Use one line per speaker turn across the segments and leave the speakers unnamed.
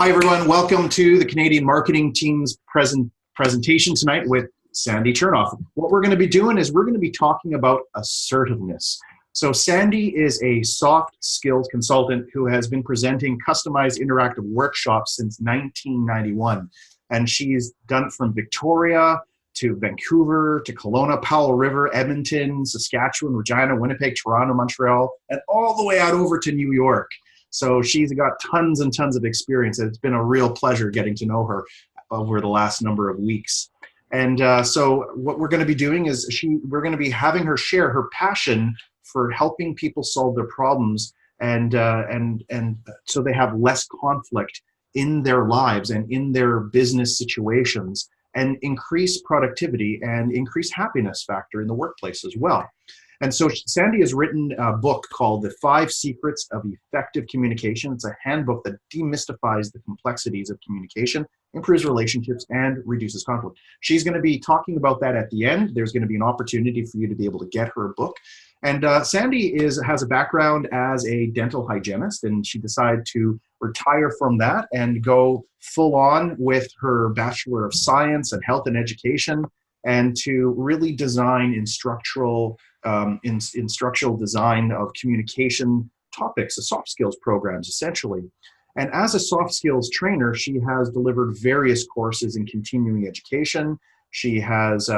Hi, everyone. Welcome to the Canadian Marketing Team's presentation tonight with Sandy Chernoff. What we're going to be doing is we're going to be talking about assertiveness. So Sandy is a soft skills consultant who has been presenting customized interactive workshops since 1991. And she's done it from Victoria to Vancouver to Kelowna, Powell River, Edmonton, Saskatchewan, Regina, Winnipeg, Toronto, Montreal, and all the way out over to New York. So she's got tons and tons of experience. It's been a real pleasure getting to know her over the last number of weeks. And so what we're going to be doing is we're going to be having her share her passion for helping people solve their problems and so they have less conflict in their lives and in their business situations, and increase productivity and increase happiness factor in the workplace as well. And so Sandy has written a book called The 5 Secrets of Effective Communication. It's a handbook that demystifies the complexities of communication, improves relationships, and reduces conflict. She's going to be talking about that at the end. There's going to be an opportunity for you to be able to get her book. And Sandy has a background as a dental hygienist, and she decided to retire from that and go full on with her Bachelor of Science in Health and Education, and to really design instructional design of communication topics, the soft skills programs, essentially. And as a soft skills trainer, she has delivered various courses in continuing education. She has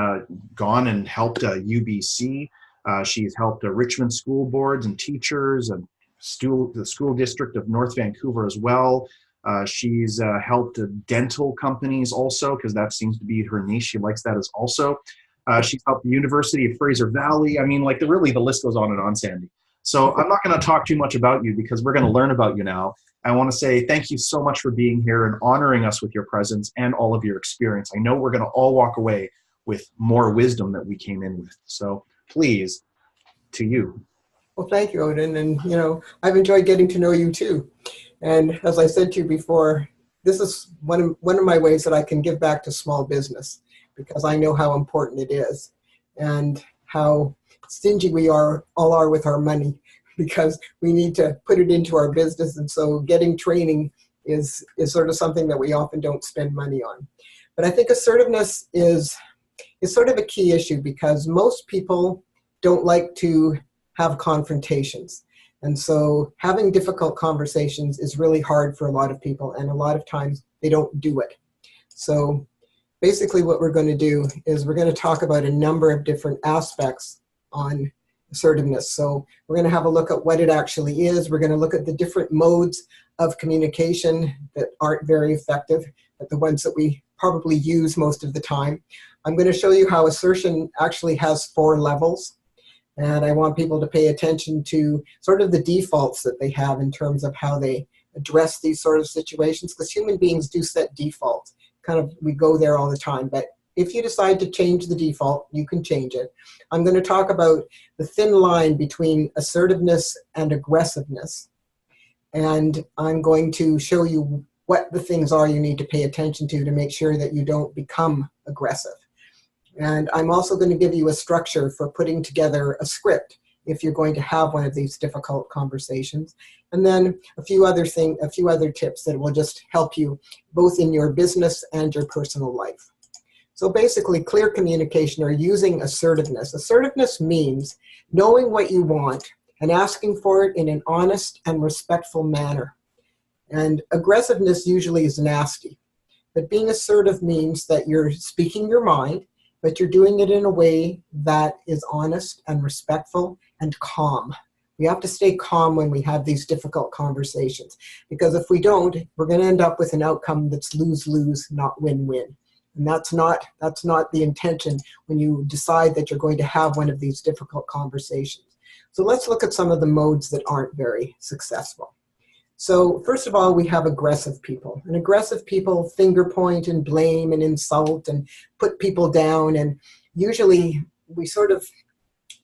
gone and helped UBC. She's helped Richmond school boards and teachers and the school district of North Vancouver as well. She's helped dental companies also, because that seems to be her niche. She likes that as also. She's helped the University of Fraser Valley. I mean, the list goes on and on, Sandy. So I'm not going to talk too much about you because we're going to learn about you now. I want to say thank you so much for being here and honoring us with your presence and all of your experience. I know we're going to all walk away with more wisdom that we came in with. So please, to you.
Well, thank you, Odin. And, I've enjoyed getting to know you too. And as I said to you before, this is one of my ways that I can give back to small business, because I know how important it is and how stingy we all are with our money, because we need to put it into our business. And so getting training is sort of something that we often don't spend money on. But I think assertiveness is sort of a key issue, because most people don't like to have confrontations. And so having difficult conversations is really hard for a lot of people, and a lot of times they don't do it. So basically what we're going to do is we're going to talk about a number of different aspects on assertiveness. So we're going to have a look at what it actually is. We're going to look at the different modes of communication that aren't very effective, but the ones that we probably use most of the time. I'm going to show you how assertion actually has 4 levels. And I want people to pay attention to sort of the defaults that they have in terms of how they address these sort of situations, because human beings do set defaults. We go there all the time. But if you decide to change the default, you can change it. I'm going to talk about the thin line between assertiveness and aggressiveness. And I'm going to show you what the things are you need to pay attention to make sure that you don't become aggressive. And I'm also going to give you a structure for putting together a script if you're going to have one of these difficult conversations. And then a few other tips that will just help you both in your business and your personal life. So basically, clear communication, or using assertiveness. Assertiveness means knowing what you want and asking for it in an honest and respectful manner. And aggressiveness usually is nasty. But being assertive means that you're speaking your mind, but you're doing it in a way that is honest and respectful and calm. We have to stay calm when we have these difficult conversations, because if we don't, we're going to end up with an outcome that's lose-lose, not win-win. And that's not the intention when you decide that you're going to have one of these difficult conversations. So let's look at some of the modes that aren't very successful. So first of all, we have aggressive people. And aggressive people finger point and blame and insult and put people down. And usually we're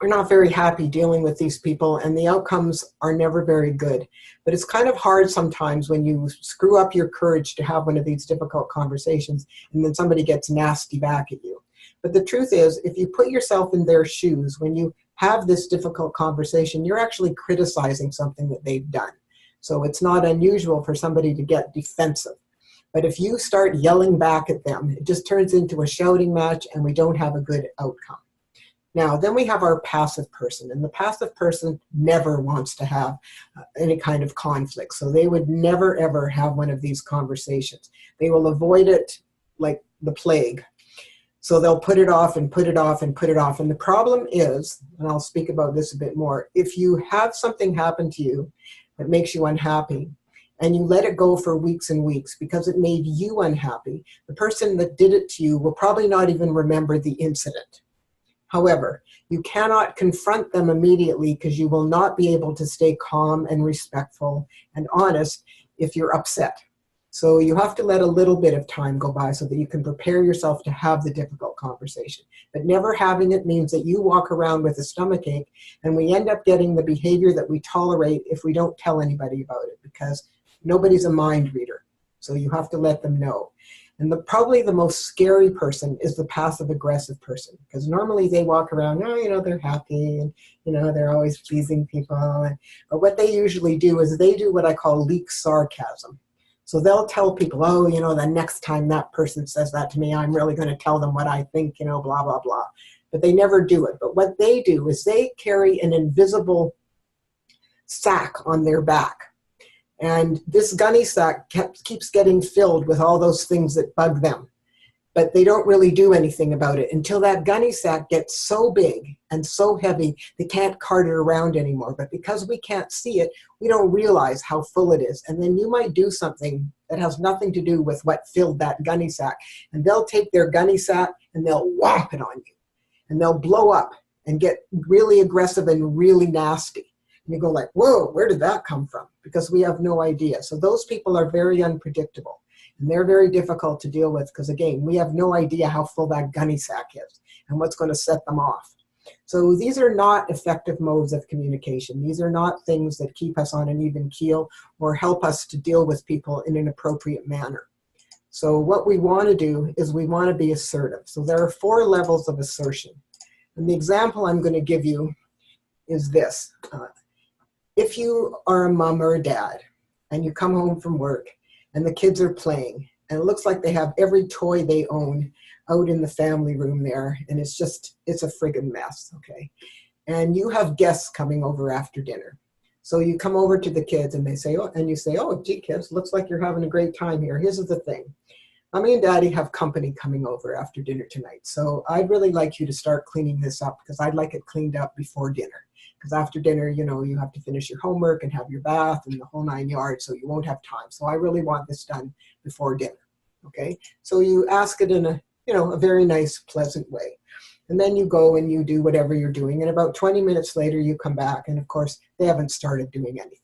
not very happy dealing with these people, and the outcomes are never very good. But it's kind of hard sometimes when you screw up your courage to have one of these difficult conversations and then somebody gets nasty back at you. But the truth is, if you put yourself in their shoes, when you have this difficult conversation, you're actually criticizing something that they've done. So it's not unusual for somebody to get defensive. But if you start yelling back at them, it just turns into a shouting match and we don't have a good outcome. Now, then we have our passive person, and the passive person never wants to have any kind of conflict. So they would never, ever have one of these conversations. They will avoid it like the plague. So they'll put it off and put it off and put it off. And the problem is, and I'll speak about this a bit more, if you have something happen to you that makes you unhappy, and you let it go for weeks and weeks because it made you unhappy, the person that did it to you will probably not even remember the incident. However, you cannot confront them immediately because you will not be able to stay calm and respectful and honest if you're upset. So you have to let a little bit of time go by so that you can prepare yourself to have the difficult conversation. But never having it means that you walk around with a stomachache, and we end up getting the behavior that we tolerate if we don't tell anybody about it, because nobody's a mind reader. So you have to let them know. And probably the most scary person is the passive-aggressive person, because normally they walk around, they're happy, and, they're always pleasing people. But what they usually do is they do what I call leak sarcasm. So they'll tell people, the next time that person says that to me, I'm really going to tell them what I think, blah, blah, blah. But they never do it. But what they do is they carry an invisible sack on their back. And this gunny sack keeps getting filled with all those things that bug them. But they don't really do anything about it until that gunny sack gets so big and so heavy they can't cart it around anymore. But because we can't see it, we don't realize how full it is. And then you might do something that has nothing to do with what filled that gunny sack. And they'll take their gunny sack and they'll whomp it on you. And they'll blow up and get really aggressive and really nasty. And you go like, whoa, where did that come from? Because we have no idea. So those people are very unpredictable. And they're very difficult to deal with because, again, we have no idea how full that gunny sack is and what's going to set them off. So these are not effective modes of communication. These are not things that keep us on an even keel or help us to deal with people in an appropriate manner. So what we want to do is we want to be assertive. So there are 4 levels of assertion. And the example I'm going to give you is this. If you are a mom or a dad and you come home from work and the kids are playing and it looks like they have every toy they own out in the family room there, and it's a friggin' mess, okay? And you have guests coming over after dinner. So you come over to the kids and you say, gee, kids, looks like you're having a great time here. Here's the thing. Mommy and Daddy have company coming over after dinner tonight. So I'd really like you to start cleaning this up because I'd like it cleaned up before dinner. Because after dinner, you have to finish your homework and have your bath and the whole 9 yards, so you won't have time. So I really want this done before dinner, okay? So you ask it in a very nice, pleasant way. And then you go and you do whatever you're doing. And about 20 minutes later, you come back. And, of course, they haven't started doing anything.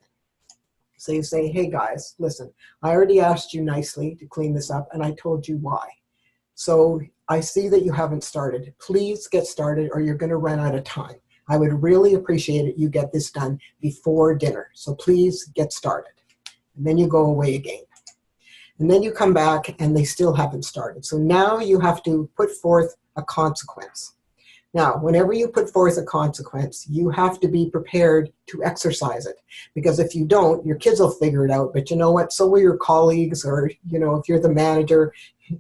So you say, hey, guys, listen, I already asked you nicely to clean this up, and I told you why. So I see that you haven't started. Please get started or you're going to run out of time. I would really appreciate it you get this done before dinner. So please get started. And then you go away again. And then you come back and they still haven't started. So now you have to put forth a consequence. Now, whenever you put forth a consequence, you have to be prepared to exercise it. Because if you don't, your kids will figure it out. But you know what? So will your colleagues, or, if you're the manager,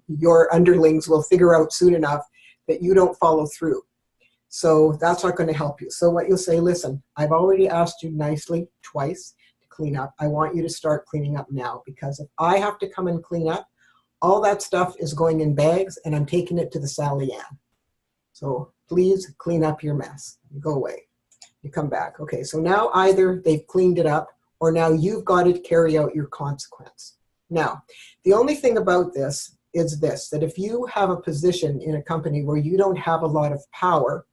your underlings will figure out soon enough that you don't follow through. So that's not going to help you. So what you'll say, listen, I've already asked you nicely twice to clean up. I want you to start cleaning up now, because if I have to come and clean up, all that stuff is going in bags and I'm taking it to the Sally Ann. So please clean up your mess. You go away. You come back. Okay, so now either they've cleaned it up or now you've got to carry out your consequence. Now, the only thing about this is this, that if you have a position in a company where you don't have a lot of power,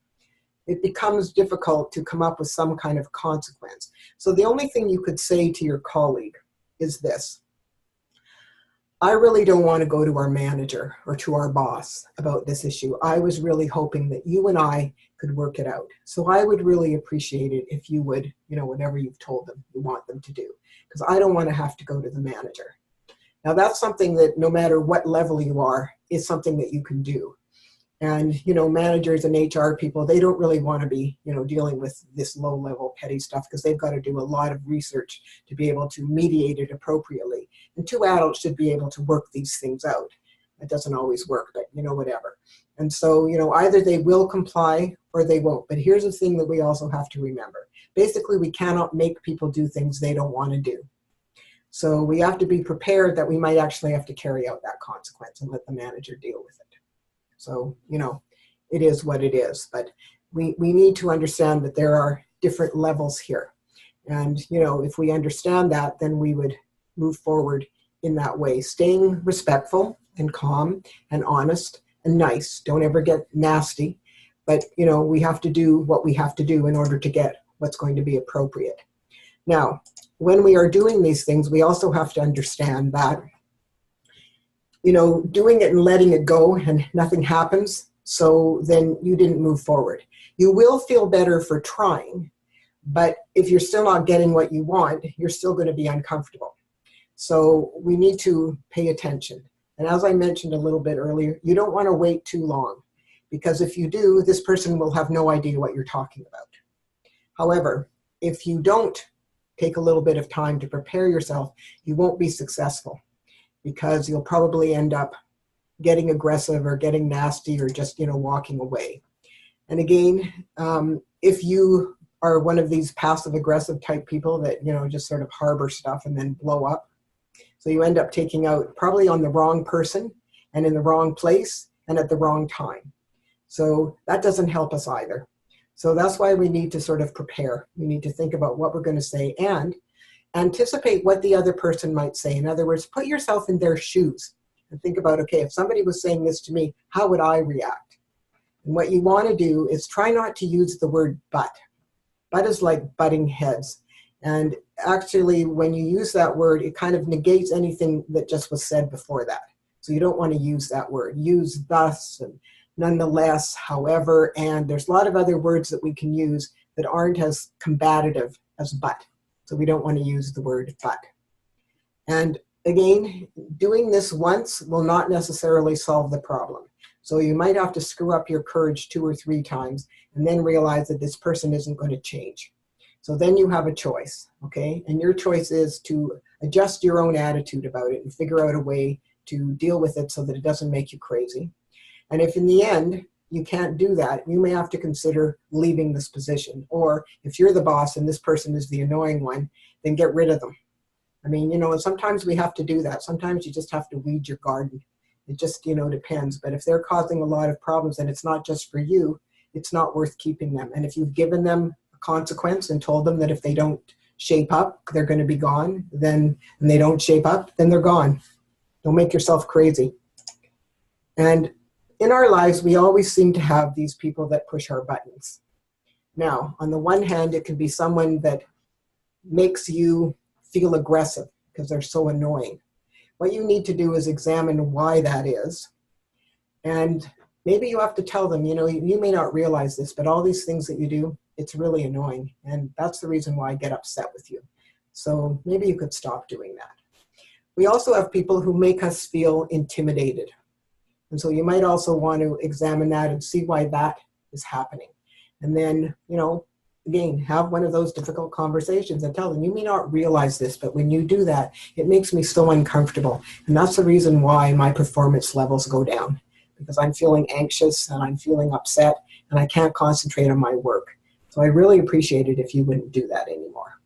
it becomes difficult to come up with some kind of consequence. So the only thing you could say to your colleague is this: I really don't want to go to our manager or to our boss about this issue. I was really hoping that you and I could work it out. So I would really appreciate it if you would, whatever you've told them you want them to do, because I don't want to have to go to the manager. Now that's something that no matter what level you are, is something that you can do. And, managers and HR people, they don't really want to be, dealing with this low level petty stuff because they've got to do a lot of research to be able to mediate it appropriately. And two adults should be able to work these things out. It doesn't always work, but, whatever. And so, either they will comply or they won't. But here's the thing that we also have to remember. Basically, we cannot make people do things they don't want to do. So we have to be prepared that we might actually have to carry out that consequence and let the manager deal with it. So, it is what it is, but we need to understand that there are different levels here. And, if we understand that, then we would move forward in that way, staying respectful and calm and honest and nice. Don't ever get nasty, but, we have to do what we have to do in order to get what's going to be appropriate. Now, when we are doing these things, we also have to understand that doing it and letting it go and nothing happens, so then you didn't move forward. You will feel better for trying, but if you're still not getting what you want, you're still going to be uncomfortable. So we need to pay attention. And as I mentioned a little bit earlier, you don't want to wait too long, because if you do, this person will have no idea what you're talking about. However, if you don't take a little bit of time to prepare yourself, you won't be successful, because you'll probably end up getting aggressive or getting nasty or just, walking away. And again, if you are one of these passive aggressive type people that, just sort of harbor stuff and then blow up, so you end up taking out probably on the wrong person and in the wrong place and at the wrong time. So that doesn't help us either. So that's why we need to sort of prepare. We need to think about what we're going to say and anticipate what the other person might say. In other words, put yourself in their shoes and think about, okay, if somebody was saying this to me, how would I react? And what you want to do is try not to use the word but. But is like butting heads. And actually, when you use that word, it kind of negates anything that just was said before that. So you don't want to use that word. Use thus and nonetheless, however, and there's a lot of other words that we can use that aren't as combative as but. So we don't want to use the word but. And again, doing this once will not necessarily solve the problem. So you might have to screw up your courage 2 or 3 times and then realize that this person isn't going to change. So then you have a choice, okay? And your choice is to adjust your own attitude about it and figure out a way to deal with it so that it doesn't make you crazy. And if in the end you can't do that, you may have to consider leaving this position. Or if you're the boss and this person is the annoying one, then get rid of them. I mean, and sometimes we have to do that. Sometimes you just have to weed your garden. It just, depends. But if they're causing a lot of problems and it's not just for you, it's not worth keeping them. And if you've given them a consequence and told them that if they don't shape up, they're going to be gone, then, and they don't shape up, then they're gone. Don't make yourself crazy. And in our lives, we always seem to have these people that push our buttons. Now, on the one hand, it can be someone that makes you feel aggressive because they're so annoying. What you need to do is examine why that is. And maybe you have to tell them, you may not realize this, but all these things that you do, it's really annoying. And that's the reason why I get upset with you. So maybe you could stop doing that. We also have people who make us feel intimidated. And so you might also want to examine that and see why that is happening. And then, again, have one of those difficult conversations and tell them, you may not realize this, but when you do that, it makes me so uncomfortable. And that's the reason why my performance levels go down, because I'm feeling anxious and I'm feeling upset and I can't concentrate on my work. So I really appreciate it if you wouldn't do that anymore.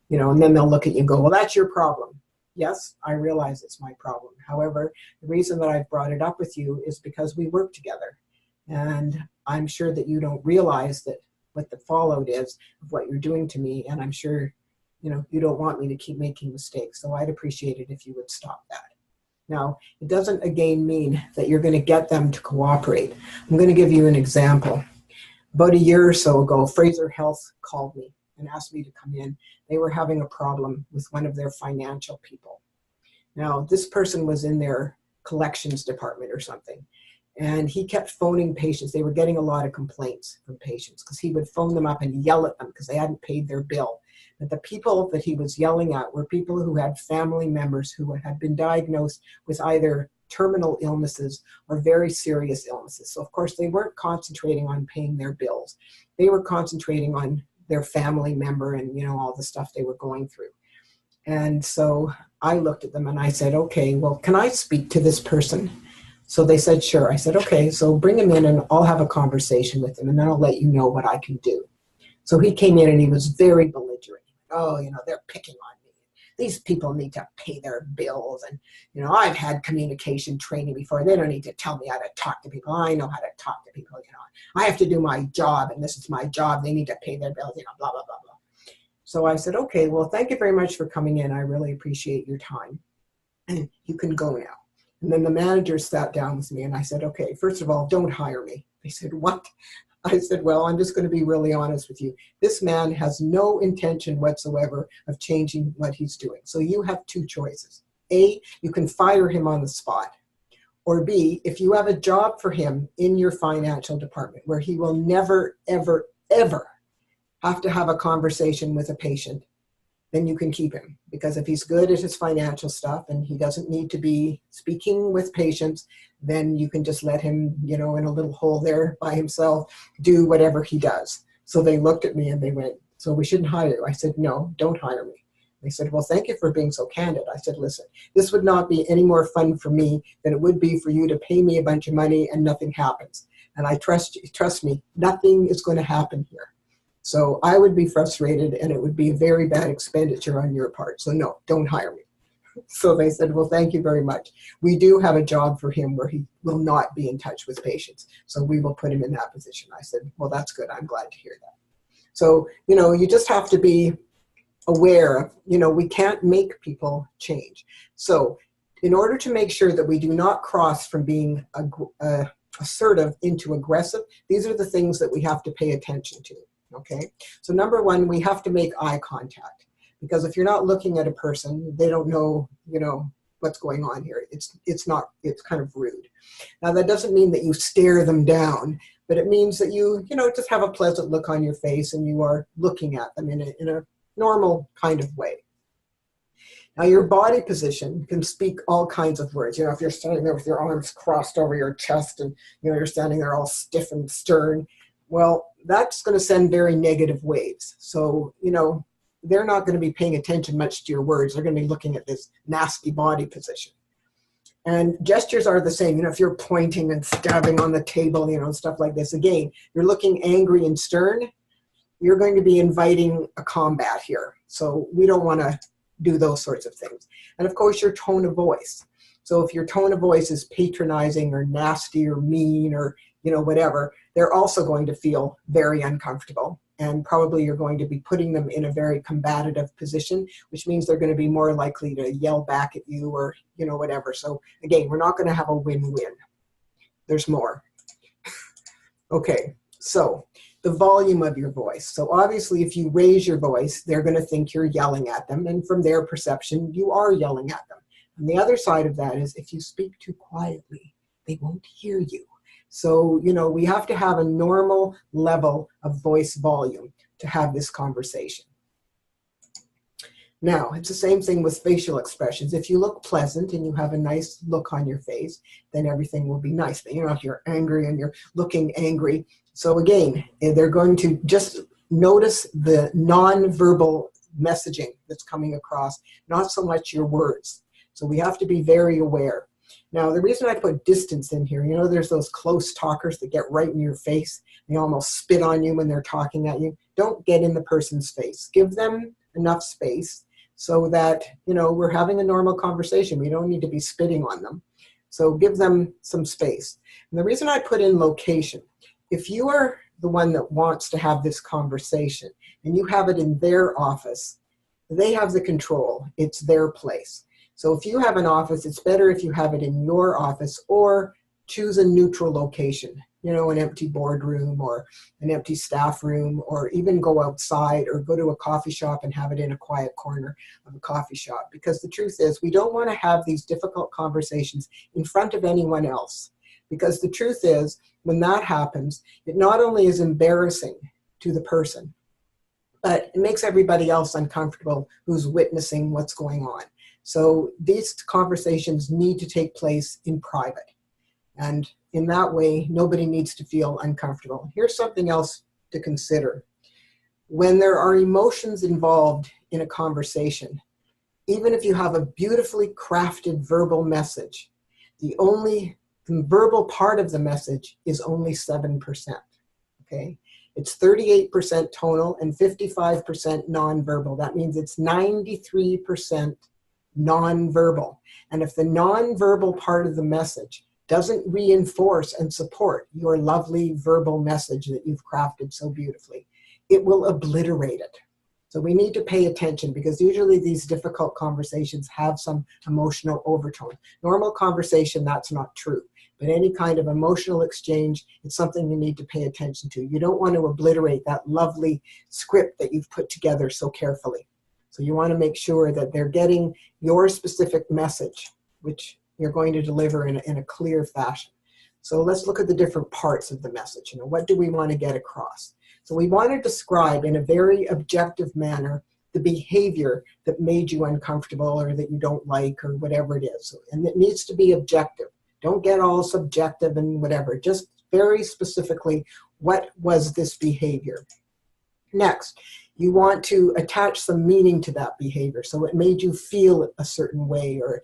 And then they'll look at you and go, well, that's your problem. Yes, I realize it's my problem. However, the reason that I've brought it up with you is because we work together. And I'm sure that you don't realize that what the fallout is of what you're doing to me. And I'm sure, you don't want me to keep making mistakes. So I'd appreciate it if you would stop that. Now, it doesn't again mean that you're going to get them to cooperate. I'm going to give you an example. About a year or so ago, Fraser Health called me and asked me to come in. They were having a problem with one of their financial people. Now, this person was in their collections department or something, and he kept phoning patients. They were getting a lot of complaints from patients because he would phone them up and yell at them because they hadn't paid their bill. But the people that he was yelling at were people who had family members who had been diagnosed with either terminal illnesses or very serious illnesses. So of course they weren't concentrating on paying their bills. They were concentrating on their family member and, you know, all the stuff they were going through. And so I looked at them and I said, okay, well, can I speak to this person? So they said, sure. I said, okay, so bring him in and I'll have a conversation with him and then I'll let you know what I can do. So he came in and he was very belligerent. Oh, you know, they're picking on me. These people need to pay their bills. And, you know, I've had communication training before. They don't need to tell me how to talk to people. I know how to talk to people. You know, I have to do my job and this is my job. They need to pay their bills, you know, blah, blah, blah, blah. So I said, okay, well, thank you very much for coming in. I really appreciate your time. And you can go now. And then the manager sat down with me and I said, okay, first of all, don't hire me. They said, what? I said, well, I'm just going to be really honest with you. This man has no intention whatsoever of changing what he's doing. So you have two choices. A, you can fire him on the spot. Or B, if you have a job for him in your financial department where he will never, ever, ever have to have a conversation with a patient, then you can keep him. Because if he's good at his financial stuff and he doesn't need to be speaking with patients, then you can just let him, you know, in a little hole there by himself, do whatever he does. So they looked at me and they went, so we shouldn't hire you. I said, no, don't hire me. They said, well, thank you for being so candid. I said, listen, this would not be any more fun for me than it would be for you to pay me a bunch of money and nothing happens. And I trust me, nothing is going to happen here. So I would be frustrated and it would be a very bad expenditure on your part. So no, don't hire me. So they said, well, thank you very much. We do have a job for him where he will not be in touch with patients. So we will put him in that position. I said, well, that's good. I'm glad to hear that. So, you know, you just have to be aware of, you know, we can't make people change. So in order to make sure that we do not cross from being assertive into aggressive, these are the things that we have to pay attention to. Okay, so number one, we have to make eye contact, because if you're not looking at a person, they don't know, you know, what's going on here. It's kind of rude. Now that doesn't mean that you stare them down, but it means that you know, just have a pleasant look on your face and you are looking at them in a normal kind of way. Now your body position can speak all kinds of words. You know, if you're standing there with your arms crossed over your chest and, you know, you're standing there all stiff and stern, well, that's going to send very negative waves. So, you know, they're not going to be paying attention much to your words. They're going to be looking at this nasty body position. And gestures are the same. You know, if you're pointing and stabbing on the table, you know, stuff like this, again, you're looking angry and stern, you're going to be inviting a combat here. So we don't want to do those sorts of things. And of course, your tone of voice. So if your tone of voice is patronizing or nasty or mean or, you know, whatever, they're also going to feel very uncomfortable. And probably you're going to be putting them in a very combative position, which means they're going to be more likely to yell back at you or, you know, whatever. So again, we're not going to have a win-win. There's more. Okay, so the volume of your voice. So obviously if you raise your voice, they're going to think you're yelling at them. And from their perception, you are yelling at them. And the other side of that is if you speak too quietly, they won't hear you. So, you know, we have to have a normal level of voice volume to have this conversation. Now, it's the same thing with facial expressions. If you look pleasant and you have a nice look on your face, then everything will be nice. But, you know, if you're angry and you're looking angry, so again, they're going to just notice the non-verbal messaging that's coming across, not so much your words. So we have to be very aware. Now, the reason I put distance in here, you know, there's those close talkers that get right in your face. They almost spit on you when they're talking at you. Don't get in the person's face. Give them enough space so that, you know, we're having a normal conversation. We don't need to be spitting on them. So give them some space. And the reason I put in location, if you are the one that wants to have this conversation and you have it in their office, they have the control. It's their place. So if you have an office, it's better if you have it in your office or choose a neutral location, you know, an empty boardroom or an empty staff room, or even go outside or go to a coffee shop and have it in a quiet corner of a coffee shop. Because the truth is, we don't want to have these difficult conversations in front of anyone else. Because the truth is, when that happens, it not only is embarrassing to the person, but it makes everybody else uncomfortable who's witnessing what's going on. So these conversations need to take place in private. And in that way, nobody needs to feel uncomfortable. Here's something else to consider. When there are emotions involved in a conversation, even if you have a beautifully crafted verbal message, the verbal part of the message is only 7%, okay? It's 38% tonal and 55% nonverbal. That means it's 93% nonverbal. And if the nonverbal part of the message doesn't reinforce and support your lovely verbal message that you've crafted so beautifully, it will obliterate it. So we need to pay attention, because usually these difficult conversations have some emotional overtone. Normal conversation, that's not true. But any kind of emotional exchange, it's something you need to pay attention to. You don't want to obliterate that lovely script that you've put together so carefully. So you want to make sure that they're getting your specific message, which you're going to deliver in a clear fashion. So let's look at the different parts of the message. What do we want to get across? So we want to describe in a very objective manner the behavior that made you uncomfortable or that you don't like or whatever it is. And it needs to be objective. Don't get all subjective and whatever. Just very specifically, what was this behavior? Next, you want to attach some meaning to that behavior. So it made you feel a certain way, or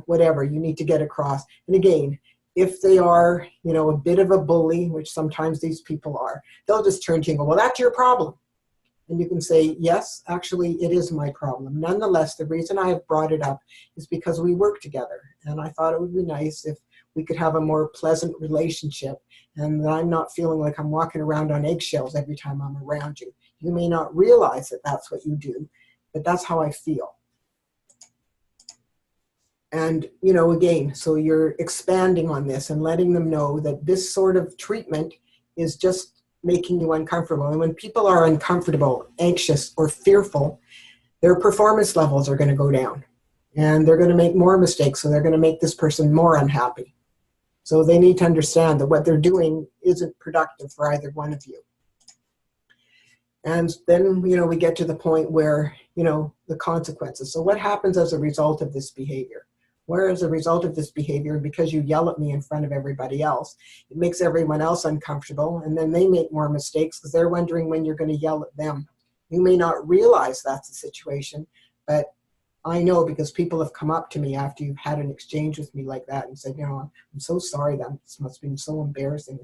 whatever you need to get across. And again, if they are, a bit of a bully, which sometimes these people are, they'll just turn to you and go, well, that's your problem. And you can say, yes, actually, it is my problem. Nonetheless, the reason I have brought it up is because we work together. And I thought it would be nice if we could have a more pleasant relationship, and that I'm not feeling like I'm walking around on eggshells every time I'm around you. You may not realize that that's what you do, but that's how I feel. And, again, so you're expanding on this and letting them know that this sort of treatment is just making you uncomfortable. And when people are uncomfortable, anxious, or fearful, their performance levels are going to go down. And they're going to make more mistakes, so they're going to make this person more unhappy. So they need to understand that what they're doing isn't productive for either one of you. And then, we get to the point where, the consequences. So what happens as a result of this behavior? Where as a result of this behavior, because you yell at me in front of everybody else, it makes everyone else uncomfortable, and then they make more mistakes because they're wondering when you're going to yell at them. You may not realize that's the situation, but I know, because people have come up to me after you've had an exchange with me like that and said, I'm so sorry, that must have been so embarrassing.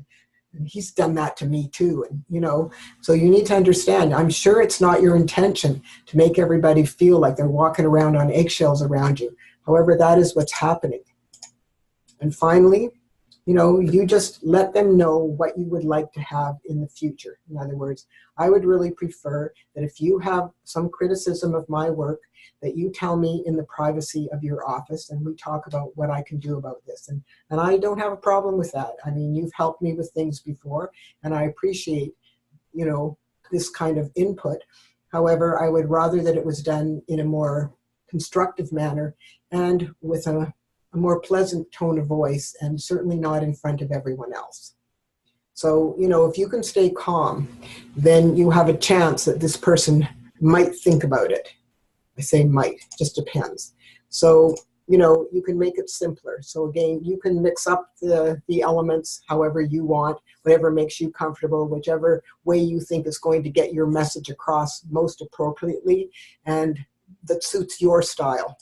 And he's done that to me too. And, so you need to understand, I'm sure it's not your intention to make everybody feel like they're walking around on eggshells around you. However, that is what's happening. And finally, you just let them know what you would like to have in the future. In other words, I would really prefer that if you have some criticism of my work, that you tell me in the privacy of your office, and we talk about what I can do about this. And I don't have a problem with that. I mean, you've helped me with things before, and I appreciate, this kind of input. However, I would rather that it was done in a more constructive manner and with a more pleasant tone of voice, and certainly not in front of everyone else. So, if you can stay calm, then you have a chance that this person might think about it. I say might, just depends. So, you can make it simpler. So again, you can mix up the elements however you want, whatever makes you comfortable, whichever way you think is going to get your message across most appropriately, and that suits your style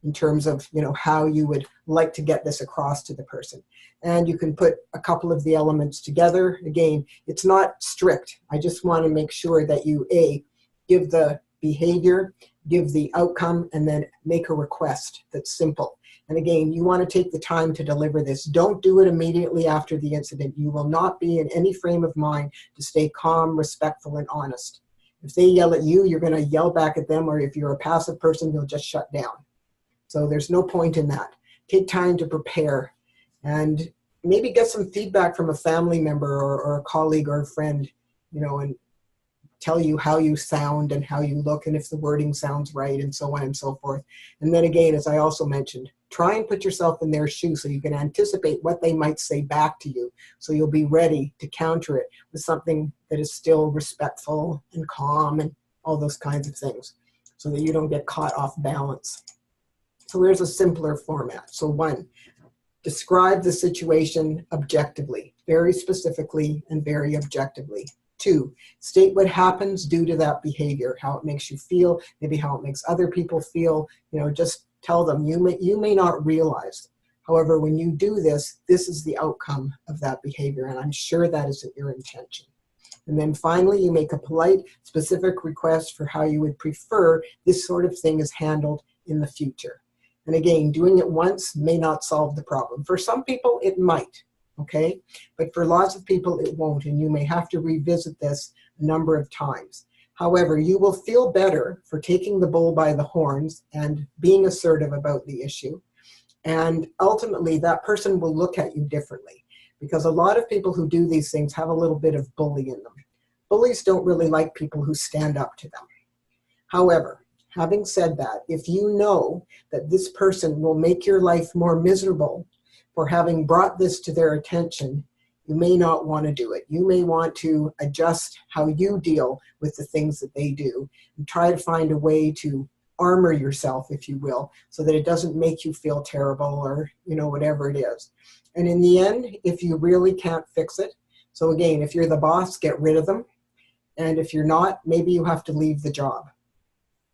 in terms of, how you would like to get this across to the person. And you can put a couple of the elements together. Again, it's not strict. I just want to make sure that you, give the behavior, give the outcome, and then make a request that's simple. And again, you want to take the time to deliver this. Don't do it immediately after the incident. You will not be in any frame of mind to stay calm, respectful, and honest. If they yell at you, you're going to yell back at them, or if you're a passive person, you'll just shut down. So there's no point in that. Take time to prepare, and maybe get some feedback from a family member or a colleague or a friend, and tell you how you sound and how you look and if the wording sounds right and so on and so forth. And then again, as I also mentioned, try and put yourself in their shoes so you can anticipate what they might say back to you. So you'll be ready to counter it with something that is still respectful and calm and all those kinds of things, so that you don't get caught off balance. So here's a simpler format. So 1, describe the situation objectively, very specifically and very objectively. 2, state what happens due to that behavior, how it makes you feel, maybe how it makes other people feel. Just tell them you may not realize. However, when you do this, this is the outcome of that behavior, and I'm sure that isn't your intention. And then finally, you make a polite, specific request for how you would prefer this sort of thing is handled in the future. And again, doing it once may not solve the problem. For some people, it might, okay? But for lots of people, it won't, and you may have to revisit this a number of times. However, you will feel better for taking the bull by the horns and being assertive about the issue. And ultimately, that person will look at you differently, because a lot of people who do these things have a little bit of bully in them. Bullies don't really like people who stand up to them. However, having said that, if you know that this person will make your life more miserable for having brought this to their attention, you may not want to do it. You may want to adjust how you deal with the things that they do and try to find a way to armor yourself, if you will, so that it doesn't make you feel terrible or, whatever it is. And in the end, if you really can't fix it, so again, if you're the boss, get rid of them. And if you're not, maybe you have to leave the job.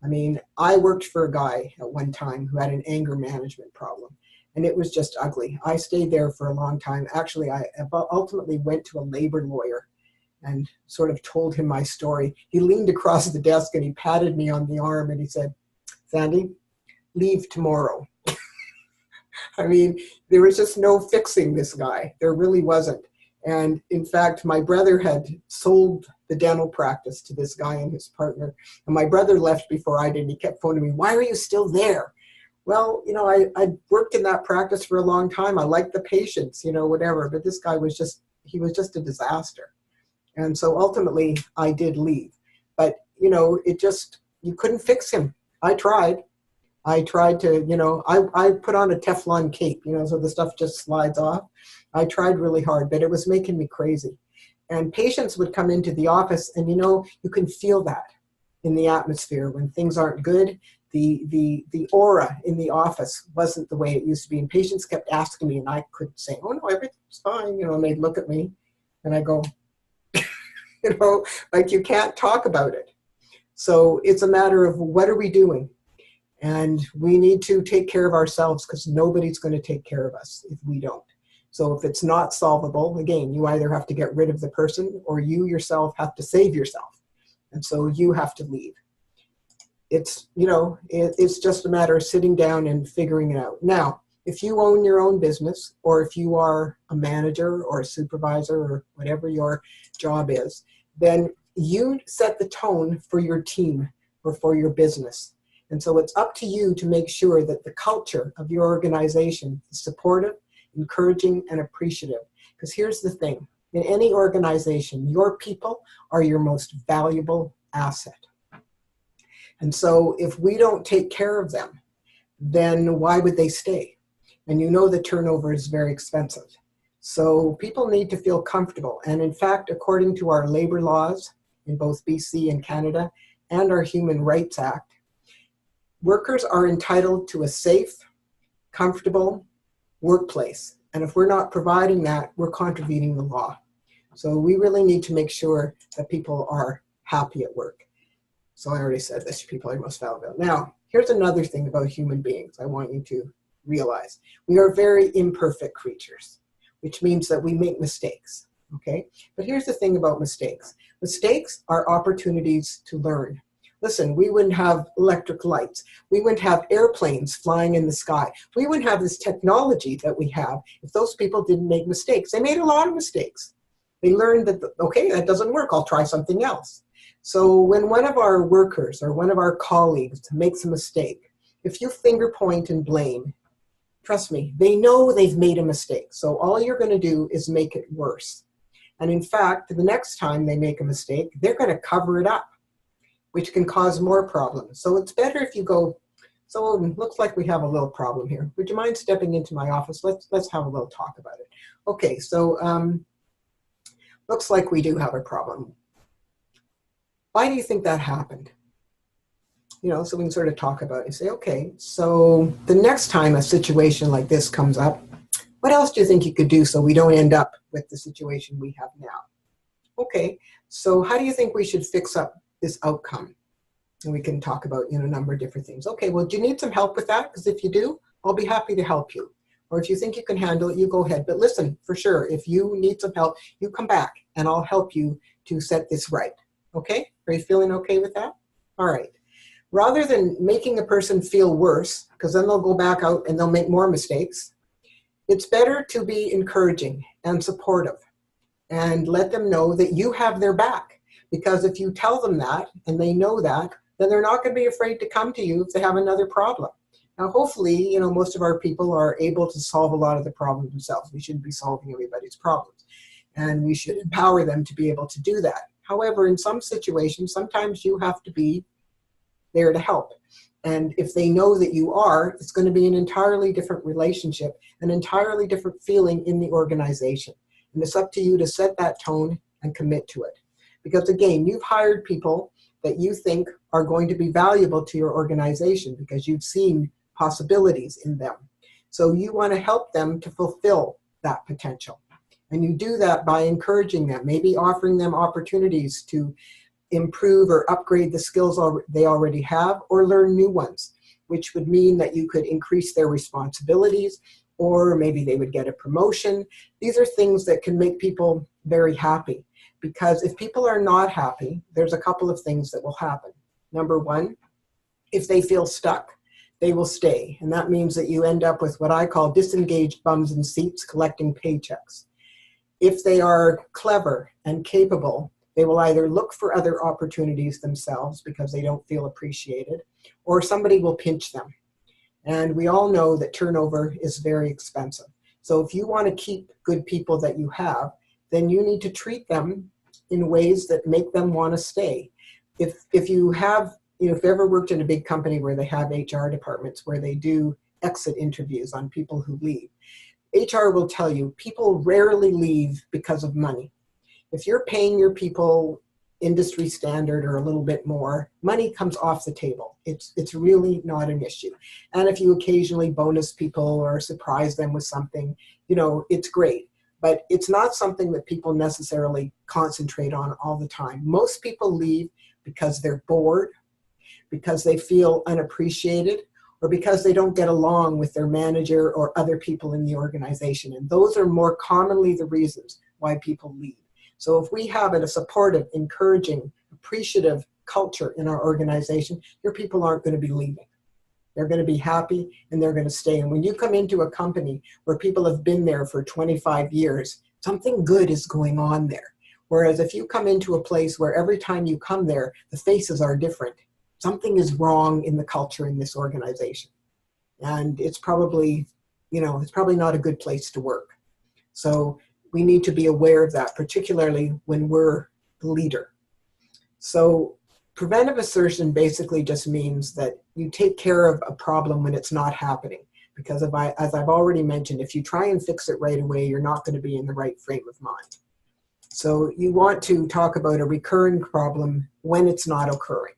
I mean, I worked for a guy at one time who had an anger management problem, and it was just ugly. I stayed there for a long time. Actually, I ultimately went to a labor lawyer and sort of told him my story. He leaned across the desk and he patted me on the arm and he said, "Sandy, leave tomorrow." I mean, there was just no fixing this guy. There really wasn't. And in fact, my brother had sold the dental practice to this guy and his partner. And my brother left before I did. He kept phoning me, "Why are you still there?" Well, I worked in that practice for a long time. I liked the patients, whatever. But this guy was he was just a disaster. And so ultimately, I did leave. But, you couldn't fix him. I tried to, I put on a Teflon cape, so the stuff just slides off. I tried really hard, but it was making me crazy. And patients would come into the office and, you can feel that in the atmosphere when things aren't good. The aura in the office wasn't the way it used to be. And patients kept asking me and I could say, "Oh no, everything's fine." And they'd look at me and I go, like you can't talk about it. So it's a matter of what are we doing? And we need to take care of ourselves because nobody's going to take care of us if we don't. So if it's not solvable, again, you either have to get rid of the person or you yourself have to save yourself. And so you have to leave. It's, it's just a matter of sitting down and figuring it out. Now, if you own your own business or if you are a manager or a supervisor or whatever your job is, then you set the tone for your team or for your business. And so it's up to you to make sure that the culture of your organization is supportive, encouraging, and appreciative. Because here's the thing. In any organization, your people are your most valuable asset. And so if we don't take care of them, then why would they stay? And the turnover is very expensive. So people need to feel comfortable. And in fact, according to our labor laws in both BC and Canada and our Human Rights Act, workers are entitled to a safe, comfortable workplace. And if we're not providing that, we're contravening the law. So we really need to make sure that people are happy at work. So I already said this, people are most valuable. Now, here's another thing about human beings I want you to realize. We are very imperfect creatures, which means that we make mistakes, okay? But here's the thing about mistakes. Mistakes are opportunities to learn. Listen, we wouldn't have electric lights. We wouldn't have airplanes flying in the sky. We wouldn't have this technology that we have if those people didn't make mistakes. They made a lot of mistakes. They learned that, okay, that doesn't work. I'll try something else. So when one of our workers or one of our colleagues makes a mistake, if you finger point and blame, trust me, they know they've made a mistake. So all you're going to do is make it worse. And in fact, the next time they make a mistake, they're going to cover it up, which can cause more problems. So it's better if you go, "So Odin, looks like we have a little problem here. Would you mind stepping into my office? Let's have a little talk about it." Okay, so looks like we do have a problem. Why do you think that happened? So we can sort of talk about it and say, okay, so the next time a situation like this comes up, what else do you think you could do so we don't end up with the situation we have now? Okay, so how do you think we should fix up this outcome? And we can talk about, a number of different things. Okay, well, do you need some help with that? Because if you do, I'll be happy to help you. Or if you think you can handle it, you go ahead. But listen, for sure, if you need some help, you come back and I'll help you to set this right. Okay? Are you feeling okay with that? All right. Rather than making a person feel worse, because then they'll go back out and they'll make more mistakes, it's better to be encouraging and supportive and let them know that you have their back. Because if you tell them that and they know that, then they're not going to be afraid to come to you if they have another problem. Now, hopefully, most of our people are able to solve a lot of the problems themselves. We shouldn't be solving everybody's problems. And we should empower them to be able to do that. However, in some situations, sometimes you have to be there to help. And if they know that you are, it's going to be an entirely different relationship, an entirely different feeling in the organization. And it's up to you to set that tone and commit to it. Because again, you've hired people that you think are going to be valuable to your organization because you've seen possibilities in them. So you want to help them to fulfill that potential. And you do that by encouraging them, maybe offering them opportunities to improve or upgrade the skills they already have or learn new ones, which would mean that you could increase their responsibilities, or maybe they would get a promotion. These are things that can make people very happy, because if people are not happy, there's a couple of things that will happen. Number one, if they feel stuck, they will stay. And that means that you end up with what I call disengaged bums in seats collecting paychecks. If they are clever and capable, they will either look for other opportunities themselves because they don't feel appreciated, or somebody will pinch them. And we all know that turnover is very expensive. So if you want to keep good people that you have, then you need to treat them in ways that make them want to stay. If you have, if you ever worked in a big company where they have HR departments where they do exit interviews on people who leave, HR will tell you people rarely leave because of money. If you're paying your people industry standard or a little bit more, money comes off the table. It's really not an issue. And if you occasionally bonus people or surprise them with something, it's great. But it's not something that people necessarily concentrate on all the time. Most people leave because they're bored, because they feel unappreciated, or because they don't get along with their manager or other people in the organization. And those are more commonly the reasons why people leave. So if we have a supportive, encouraging, appreciative culture in our organization, your people aren't going to be leaving. They're going to be happy and they're going to stay. And when you come into a company where people have been there for 25 years, something good is going on there. Whereas if you come into a place where every time you come there, the faces are different, something is wrong in the culture in this organization. And it's probably, it's probably not a good place to work. So we need to be aware of that, particularly when we're the leader. So preventive assertion basically just means that you take care of a problem when it's not happening. Because as I've already mentioned, if you try and fix it right away, you're not going to be in the right frame of mind. So you want to talk about a recurring problem when it's not occurring.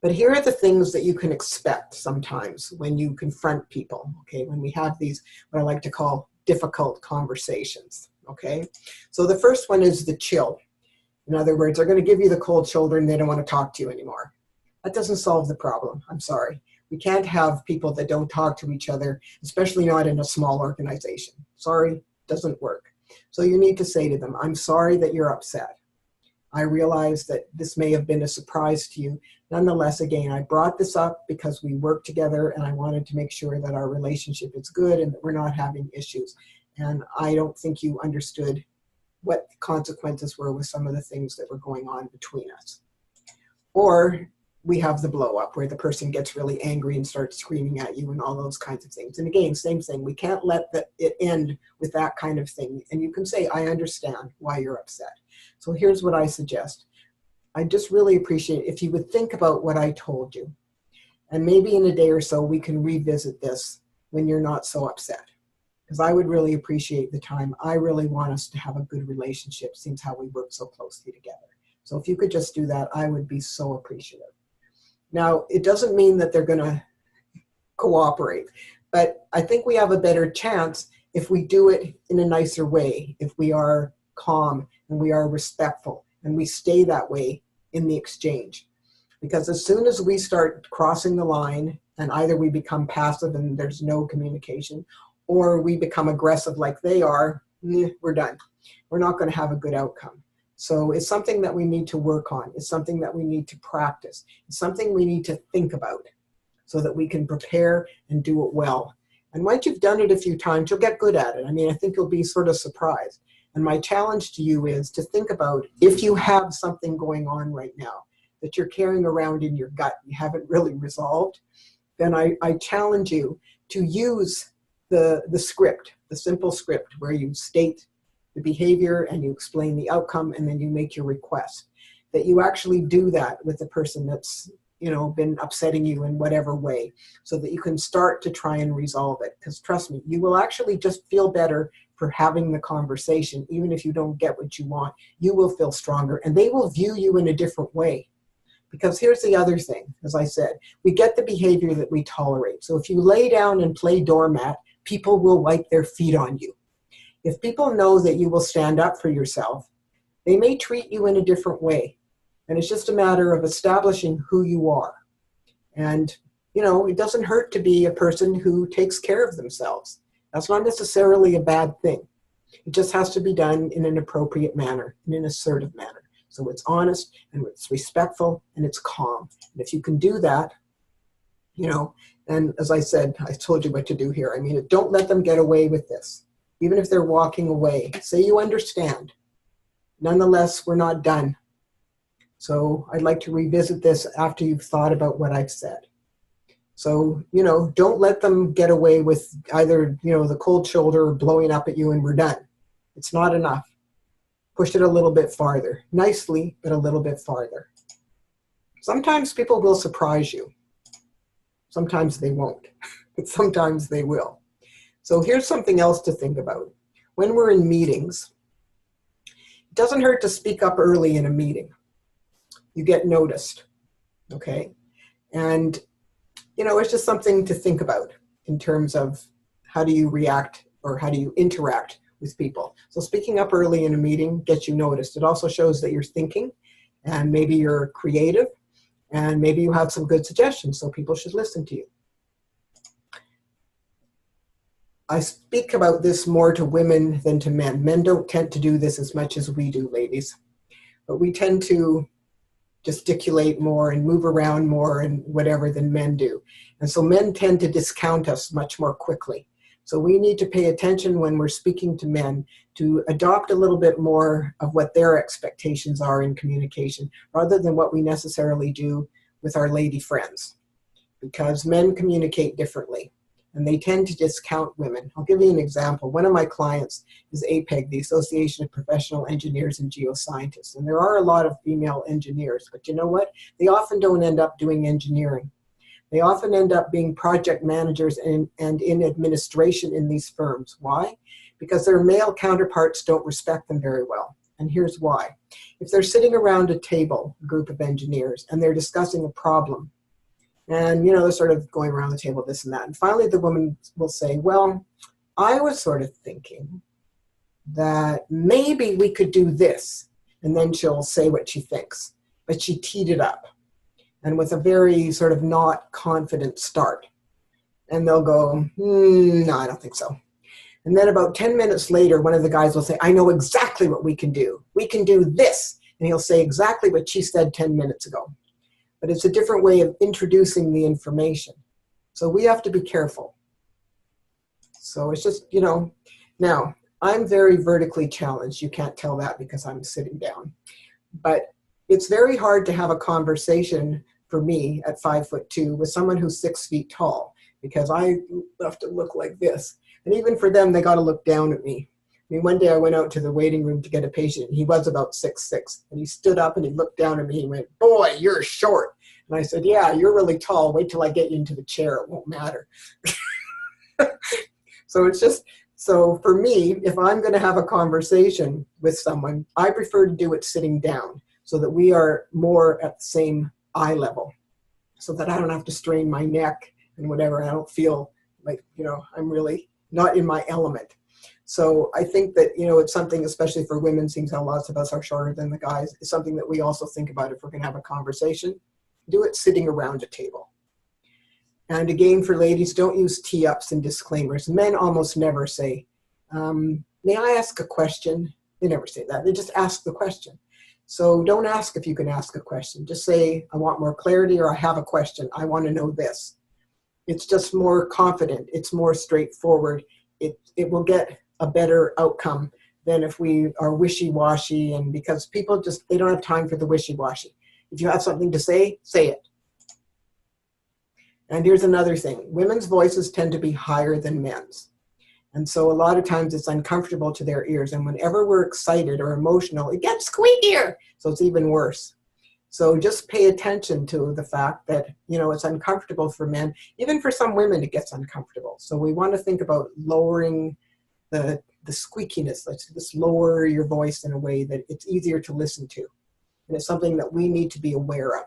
But here are the things that you can expect sometimes when you confront people, okay, when we have these, what I like to call difficult conversations, okay? So the first one is the chill. In other words, they're going to give you the cold shoulder and they don't want to talk to you anymore. That doesn't solve the problem. I'm sorry. We can't have people that don't talk to each other, especially not in a small organization. Sorry, doesn't work. So you need to say to them, I'm sorry that you're upset. I realize that this may have been a surprise to you. Nonetheless, again, I brought this up because we work together and I wanted to make sure that our relationship is good and that we're not having issues. And I don't think you understood what the consequences were with some of the things that were going on between us. Or we have the blow up where the person gets really angry and starts screaming at you and all those kinds of things. And again, same thing. We can't let it end with that kind of thing. And you can say, I understand why you're upset. So here's what I suggest. I just really appreciate if you would think about what I told you. And maybe in a day or so, we can revisit this when you're not so upset. Because I would really appreciate the time. I really want us to have a good relationship since how we work so closely together. So if you could just do that, I would be so appreciative. Now, it doesn't mean that they're going to cooperate, but I think we have a better chance if we do it in a nicer way, if we are calm and we are respectful and we stay that way in the exchange. Because as soon as we start crossing the line and either we become passive and there's no communication, or we become aggressive like they are, we're done. We're not going to have a good outcome. So it's something that we need to work on. It's something that we need to practice. It's something we need to think about so that we can prepare and do it well. And once you've done it a few times, you'll get good at it. I mean, I think you'll be sort of surprised. And my challenge to you is to think about, if you have something going on right now that you're carrying around in your gut, you haven't really resolved, then I challenge you to use the script, the simple script where you state the behavior and you explain the outcome and then you make your request. That you actually do that with the person that's been upsetting you in whatever way, so that you can start to try and resolve it. Because trust me, you will actually just feel better for having the conversation. Even if you don't get what you want, you will feel stronger and they will view you in a different way. Because here's the other thing, as I said, we get the behavior that we tolerate. So if you lay down and play doormat, people will wipe their feet on you. If people know that you will stand up for yourself, they may treat you in a different way. And it's just a matter of establishing who you are. And, it doesn't hurt to be a person who takes care of themselves. That's not necessarily a bad thing. It just has to be done in an appropriate manner, in an assertive manner. So it's honest and it's respectful and it's calm. And if you can do that, and as I said, I told you what to do here. I mean, don't let them get away with this. Even if they're walking away, say you understand. Nonetheless, we're not done. So I'd like to revisit this after you've thought about what I've said. So, don't let them get away with either, the cold shoulder or blowing up at you and we're done. It's not enough. Push it a little bit farther. Nicely, but a little bit farther. Sometimes people will surprise you. Sometimes they won't, but sometimes they will. So here's something else to think about. When we're in meetings, it doesn't hurt to speak up early in a meeting. You get noticed, okay? And, it's just something to think about in terms of how do you react or how do you interact with people. So speaking up early in a meeting gets you noticed. It also shows that you're thinking and maybe you're creative and maybe you have some good suggestions, so people should listen to you. I speak about this more to women than to men. Men don't tend to do this as much as we do, ladies. But we tend to gesticulate more and move around more and whatever than men do. And so men tend to discount us much more quickly. So we need to pay attention when we're speaking to men to adopt a little bit more of what their expectations are in communication rather than what we necessarily do with our lady friends. Because men communicate differently and they tend to discount women. I'll give you an example. One of my clients is APEG, the Association of Professional Engineers and Geoscientists. And there are a lot of female engineers, but you know what? They often don't end up doing engineering. They often end up being project managers and in administration in these firms. Why? Because their male counterparts don't respect them very well. And here's why. If they're sitting around a table, a group of engineers, and they're discussing a problem, and, they're sort of going around the table, this and that. And finally, the woman will say, well, I was sort of thinking that maybe we could do this. And then she'll say what she thinks. But she teed it up. And with a very sort of not confident start. And they'll go, no, I don't think so. And then about 10 minutes later, one of the guys will say, I know exactly what we can do. We can do this. And he'll say exactly what she said 10 minutes ago. But it's a different way of introducing the information. So we have to be careful. So it's just, now I'm very vertically challenged. You can't tell that because I'm sitting down. But it's very hard to have a conversation for me at 5'2" with someone who's 6 feet tall because I have to look like this. And even for them, they got to look down at me. I mean, one day I went out to the waiting room to get a patient. And he was about 6'6", and he stood up and he looked down at me and went, boy, you're short. And I said, yeah, you're really tall. Wait till I get you into the chair. It won't matter. So it's just, so for me, if I'm going to have a conversation with someone, I prefer to do it sitting down so that we are more at the same eye level. so that I don't have to strain my neck and whatever. I don't feel like, I'm really not in my element. So I think that, it's something, especially for women, seeing how lots of us are shorter than the guys, it's something that we also think about if we're going to have a conversation. Do it sitting around a table. And again, for ladies, don't use tee-ups and disclaimers. Men almost never say, may I ask a question? They never say that. They just ask the question. So don't ask if you can ask a question. Just say, I want more clarity, or I have a question. I want to know this. It's just more confident. It's more straightforward. It will get a better outcome than if we are wishy-washy, and because people they don't have time for the wishy-washy. If you have something to say it. And here's another thing. Women's voices tend to be higher than men's. And so a lot of times it's uncomfortable to their ears. And whenever we're excited or emotional, it gets squeakier. So it's even worse. So just pay attention to the fact that, it's uncomfortable for men. Even for some women, it gets uncomfortable. So we want to think about lowering the squeakiness. Let's just lower your voice in a way that it's easier to listen to. And it's something that we need to be aware of.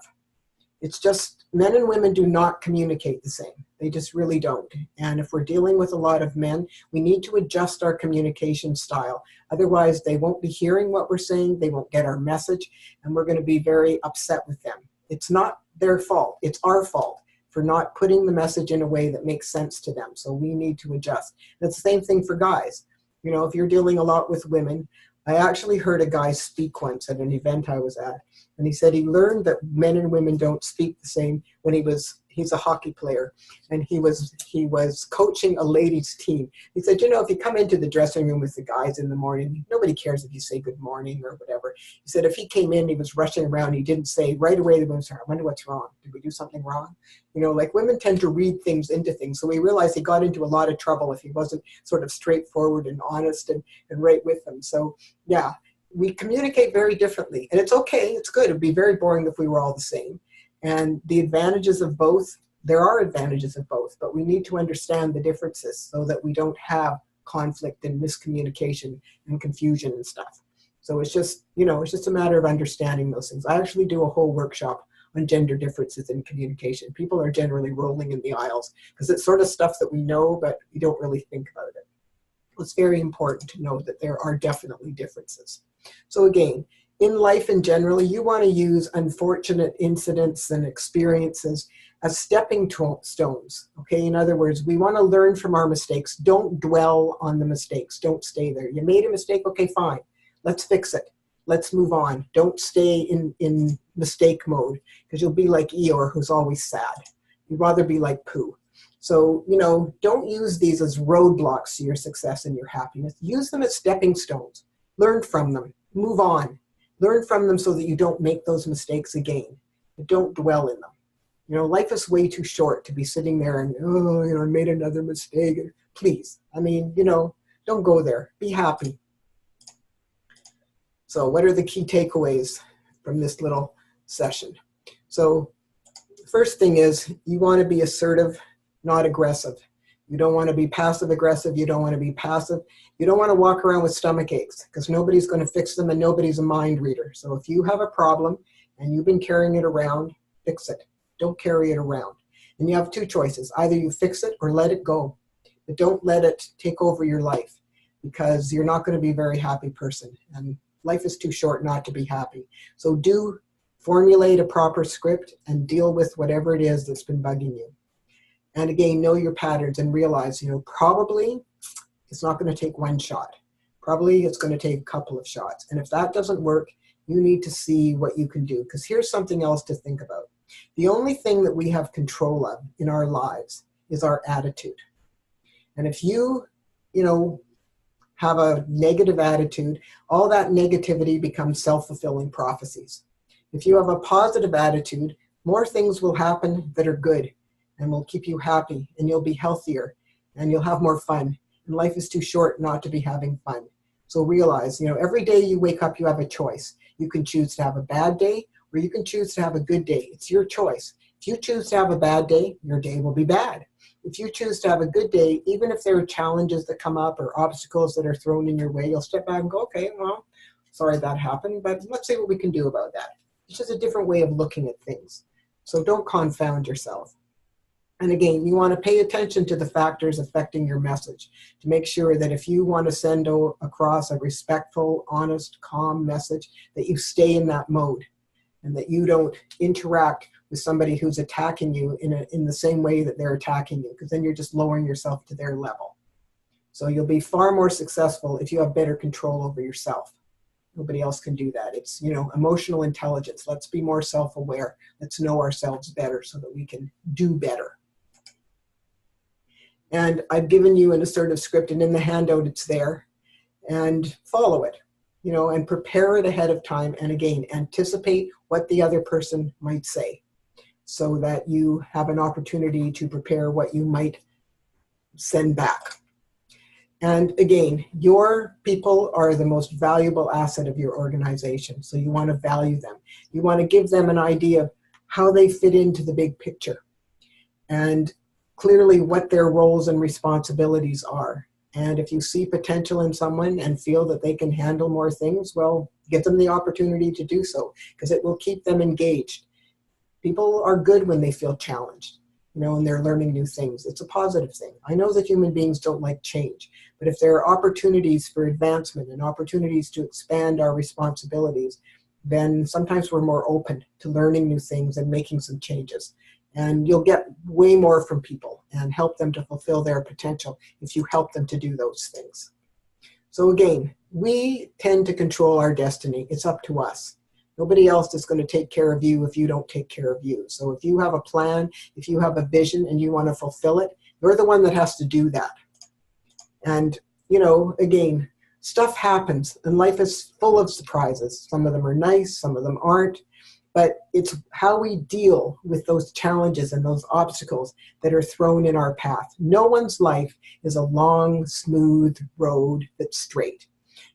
It's just men and women do not communicate the same. They just really don't. And if we're dealing with a lot of men, we need to adjust our communication style. Otherwise, they won't be hearing what we're saying. They won't get our message. And we're going to be very upset with them. It's not their fault. It's our fault for not putting the message in a way that makes sense to them. So we need to adjust. And it's the same thing for guys. If you're dealing a lot with women, I actually heard a guy speak once at an event I was at, and he said he learned that men and women don't speak the same when he's a hockey player, and he was coaching a ladies team. He said, if you come into the dressing room with the guys in the morning, nobody cares if you say good morning or whatever. He said if he came in, he was rushing around, he didn't say right away, the women said, I wonder what's wrong. Did we do something wrong? Women tend to read things into things. So we realized he got into a lot of trouble if he wasn't sort of straightforward and honest and right with them. So yeah, we communicate very differently, and it's okay. It's good. It'd be very boring if we were all the same. And the advantages of both, there are advantages of both, but we need to understand the differences so that we don't have conflict and miscommunication and confusion and stuff. So it's just, it's just a matter of understanding those things. I actually do a whole workshop on gender differences in communication. People are generally rolling in the aisles because it's sort of stuff that we know, but we don't really think about it. It's very important to know that there are definitely differences. So again, in life in general, you want to use unfortunate incidents and experiences as stepping stones. Okay, in other words, we want to learn from our mistakes. Don't dwell on the mistakes. Don't stay there. You made a mistake. Okay, fine. Let's fix it. Let's move on. Don't stay in mistake mode, because you'll be like Eeyore, who's always sad. You'd rather be like Pooh. So, don't use these as roadblocks to your success and your happiness. Use them as stepping stones. Learn from them. Move on. Learn from them so that you don't make those mistakes again. But don't dwell in them. Life is way too short to be sitting there and, I made another mistake. Please. Don't go there. Be happy. So what are the key takeaways from this little session? So first thing is you want to be assertive, not aggressive. You don't want to be passive aggressive. You don't want to be passive. You don't want to walk around with stomach aches, because nobody's going to fix them and nobody's a mind reader. So if you have a problem and you've been carrying it around, fix it. Don't carry it around. And you have two choices. Either you fix it or let it go. But don't let it take over your life, because you're not going to be a very happy person. And life is too short not to be happy. So do formulate a proper script and deal with whatever it is that's been bugging you. And again, know your patterns and realize, probably it's not going to take one shot. Probably it's going to take a couple of shots. And if that doesn't work, you need to see what you can do. Because here's something else to think about. The only thing that we have control of in our lives is our attitude. And if you, have a negative attitude, all that negativity becomes self-fulfilling prophecies. If you have a positive attitude, more things will happen that are good and will keep you happy, and you'll be healthier and you'll have more fun. And life is too short not to be having fun. So realize, every day you wake up, you have a choice. You can choose to have a bad day, or you can choose to have a good day. It's your choice. If you choose to have a bad day, your day will be bad. If you choose to have a good day, even if there are challenges that come up or obstacles that are thrown in your way, you'll step back and go, okay, well, sorry that happened, but let's see what we can do about that. It's just a different way of looking at things. So don't confound yourself. And again, you want to pay attention to the factors affecting your message to make sure that if you want to send across a respectful, honest, calm message, that you stay in that mode and that you don't interact with somebody who's attacking you in the same way that they're attacking you, because then you're just lowering yourself to their level. So you'll be far more successful if you have better control over yourself. Nobody else can do that. It's, emotional intelligence. Let's be more self-aware. Let's know ourselves better so that we can do better. And I've given you an assertive script, and in the handout it's there. And follow it, and prepare it ahead of time. And again, anticipate what the other person might say so that you have an opportunity to prepare what you might send back. And again, your people are the most valuable asset of your organization. So you want to value them. You want to give them an idea of how they fit into the big picture and clearly what their roles and responsibilities are. And if you see potential in someone and feel that they can handle more things, well, give them the opportunity to do so, because it will keep them engaged. People are good when they feel challenged, and they're learning new things. It's a positive thing. I know that human beings don't like change, but if there are opportunities for advancement and opportunities to expand our responsibilities, then sometimes we're more open to learning new things and making some changes. And you'll get way more from people and help them to fulfill their potential if you help them to do those things. So again, we tend to control our destiny. It's up to us. Nobody else is going to take care of you if you don't take care of you. So if you have a plan, if you have a vision and you want to fulfill it, you're the one that has to do that. And, again, stuff happens and life is full of surprises. Some of them are nice, some of them aren't. But it's how we deal with those challenges and those obstacles that are thrown in our path. No one's life is a long, smooth road that's straight.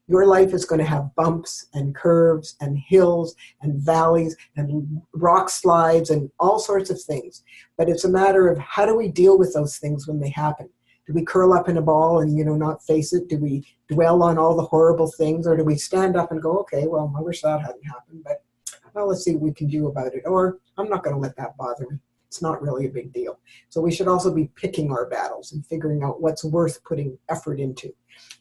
Your life is going to have bumps and curves and hills and valleys and rock slides and all sorts of things. But it's a matter of how do we deal with those things when they happen? Do we curl up in a ball and, not face it? Do we dwell on all the horrible things? Or do we stand up and go, okay, well, I wish that hadn't happened, but well, let's see what we can do about it. Or I'm not going to let that bother me. It's not really a big deal. So we should also be picking our battles and figuring out what's worth putting effort into.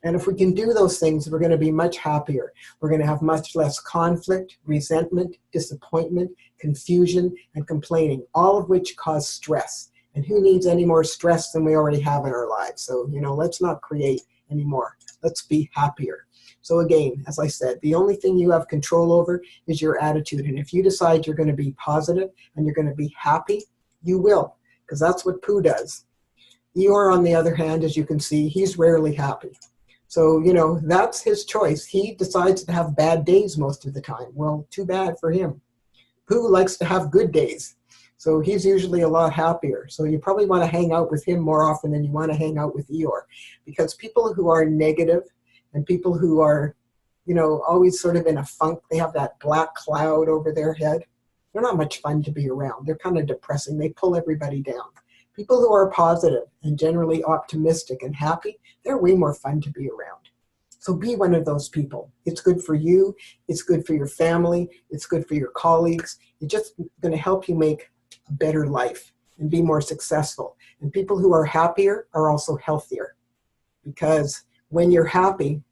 And if we can do those things, we're going to be much happier. We're going to have much less conflict, resentment, disappointment, confusion, and complaining, all of which cause stress. And who needs any more stress than we already have in our lives? So, let's not create any more. Let's be happier. So again, as I said, the only thing you have control over is your attitude. And if you decide you're going to be positive and you're going to be happy, you will, because that's what Pooh does. Eeyore, on the other hand, as you can see, he's rarely happy. So, that's his choice. He decides to have bad days most of the time. Well, too bad for him. Pooh likes to have good days. So he's usually a lot happier. So you probably want to hang out with him more often than you want to hang out with Eeyore. Because people who are negative and people who are, always sort of in a funk, they have that black cloud over their head, they're not much fun to be around. They're kind of depressing. They pull everybody down. People who are positive and generally optimistic and happy, they're way more fun to be around. So be one of those people. It's good for you. It's good for your family. It's good for your colleagues. It's just going to help you make a better life and be more successful. And people who are happier are also healthier, because when you're happy,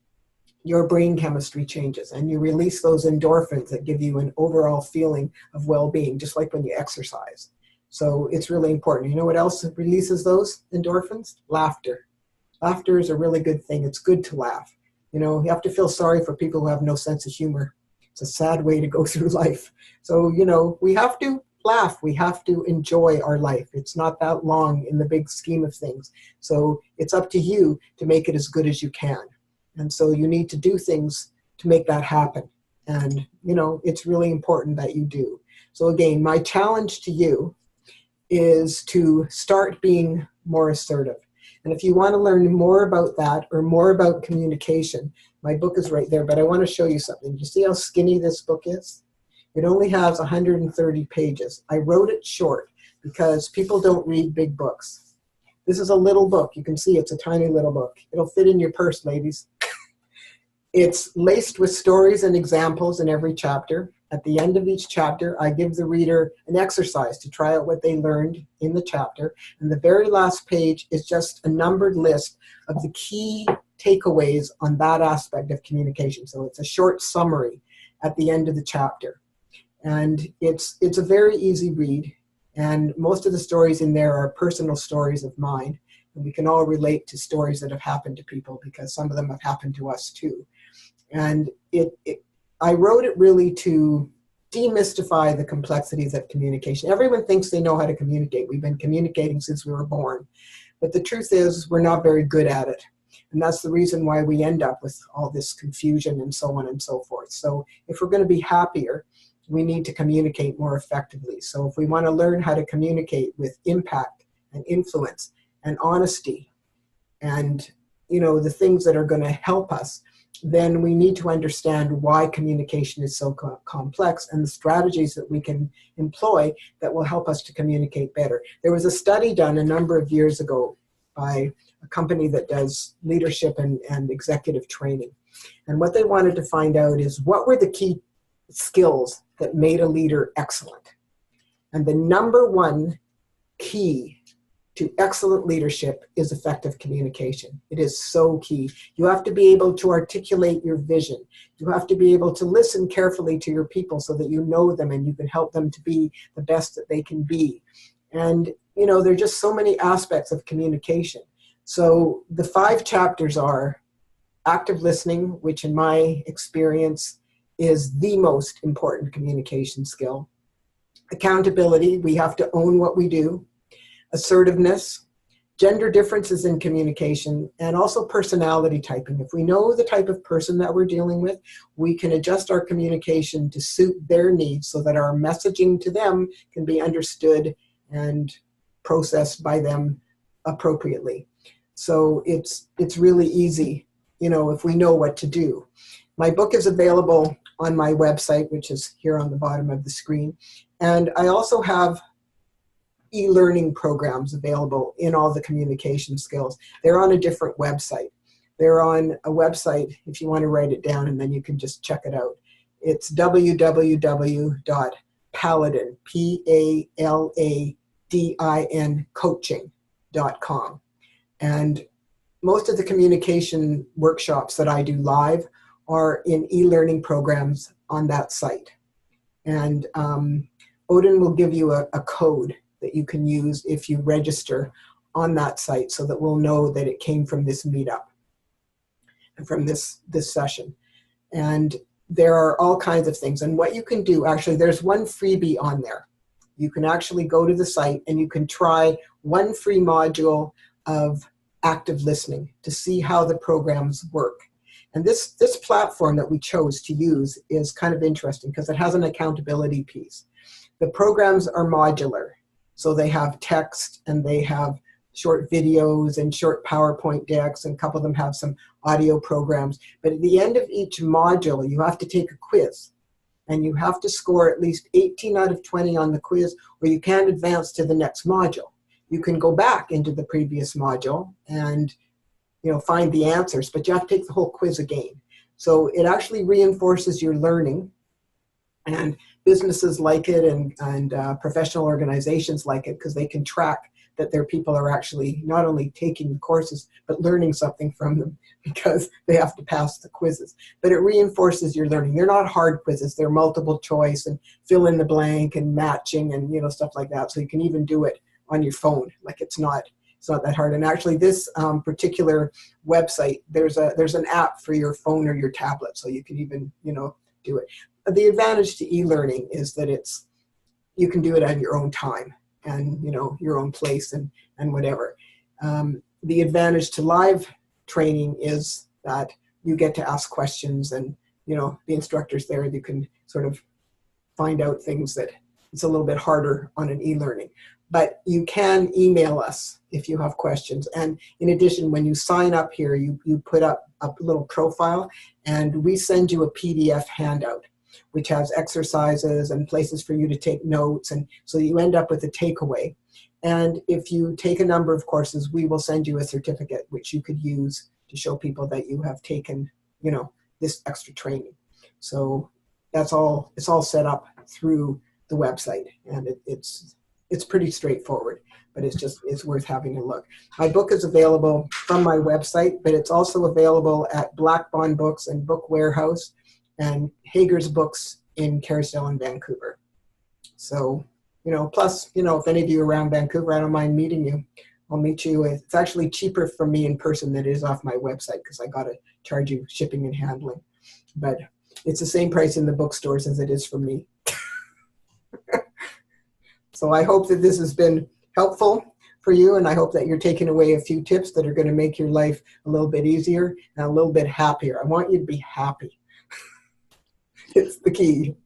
your brain chemistry changes and you release those endorphins that give you an overall feeling of well-being, just like when you exercise. So it's really important. You know what else releases those endorphins? Laughter. Laughter is a really good thing. It's good to laugh. You have to feel sorry for people who have no sense of humor. It's a sad way to go through life. So, we have to laugh. We have to enjoy our life. It's not that long in the big scheme of things. So it's up to you to make it as good as you can. And so you need to do things to make that happen. And, it's really important that you do. So again, my challenge to you is to start being more assertive. And if you want to learn more about that or more about communication, my book is right there, but I want to show you something. You see how skinny this book is? It only has 130 pages. I wrote it short because people don't read big books. This is a little book. You can see it's a tiny little book. It'll fit in your purse, ladies. It's laced with stories and examples in every chapter. At the end of each chapter, I give the reader an exercise to try out what they learned in the chapter. And the very last page is just a numbered list of the key takeaways on that aspect of communication. So it's a short summary at the end of the chapter. And it's a very easy read. And most of the stories in there are personal stories of mine. And we can all relate to stories that have happened to people because some of them have happened to us too. And I wrote it really to demystify the complexities of communication. Everyone thinks they know how to communicate. We've been communicating since we were born. But the truth is we're not very good at it. And that's the reason why we end up with all this confusion and so on and so forth. So if we're going to be happier, we need to communicate more effectively. So if we want to learn how to communicate with impact and influence and honesty and, the things that are going to help us, then we need to understand why communication is so complex and the strategies that we can employ that will help us to communicate better. There was a study done a number of years ago by a company that does leadership and executive training. And what they wanted to find out is what were the key skills that made a leader excellent. And the number one key to excellent leadership is effective communication. It is so key. You have to be able to articulate your vision. You have to be able to listen carefully to your people so that you know them and you can help them to be the best that they can be. And, there are just so many aspects of communication. So the 5 chapters are active listening, which in my experience is the most important communication skill. Accountability, we have to own what we do. Assertiveness, gender differences in communication, and also personality typing. If we know the type of person that we're dealing with, we can adjust our communication to suit their needs so that our messaging to them can be understood and processed by them appropriately. So it's really easy, if we know what to do. My book is available on my website, which is here on the bottom of the screen. And I also have e-learning programs available in all the communication skills. They're on a different website. They're on a website, if you want to write it down, and then you can just check it out. It's www.paladin, Paladin coaching.com. And most of the communication workshops that I do live are in e-learning programs on that site. And Odin will give you a code that you can use if you register on that site so that we'll know that it came from this meetup and from this session. And there are all kinds of things. And what you can do, actually, there's one freebie on there. You can actually go to the site and you can try one free module of active listening to see how the programs work. And this platform that we chose to use is kind of interesting because it has an accountability piece. The programs are modular. So they have text and they have short videos and short PowerPoint decks, and a couple of them have some audio programs. But at the end of each module, you have to take a quiz. And you have to score at least 18 out of 20 on the quiz, or you can't advance to the next module. You can go back into the previous module and find the answers, but you have to take the whole quiz again. So it actually reinforces your learning. And businesses like it and professional organizations like it because they can track that their people are actually not only taking the courses, but learning something from them because they have to pass the quizzes. But it reinforces your learning. They're not hard quizzes. They're multiple choice and fill in the blank and matching and stuff like that. So you can even do it on your phone. Like it's not that hard. And actually this particular website, there's an app for your phone or your tablet. So you can even, do it. The advantage to e-learning is that you can do it at your own time and your own place and whatever. The advantage to live training is that you get to ask questions and the instructor's there. You can sort of find out things that it's a little bit harder on an e-learning. But you can email us if you have questions. And in addition, when you sign up here, you put up a little profile and we send you a PDF handout, which has exercises and places for you to take notes. And so you end up with a takeaway. And if you take a number of courses, we will send you a certificate, which you could use to show people that you have taken, this extra training. So it's all set up through the website, and it's pretty straightforward, but it's worth having a look. My book is available from my website, but it's also available at Black Bond Books and Book Warehouse and Hager's Books in Kerrisdale and Vancouver. So, plus, if any of you are around Vancouver, I don't mind meeting you. I'll meet you. It's actually cheaper for me in person than it is off my website because I got to charge you shipping and handling. But it's the same price in the bookstores as it is for me. So I hope that this has been helpful for you, and I hope that you're taking away a few tips that are going to make your life a little bit easier and a little bit happier. I want you to be happy. It's the key.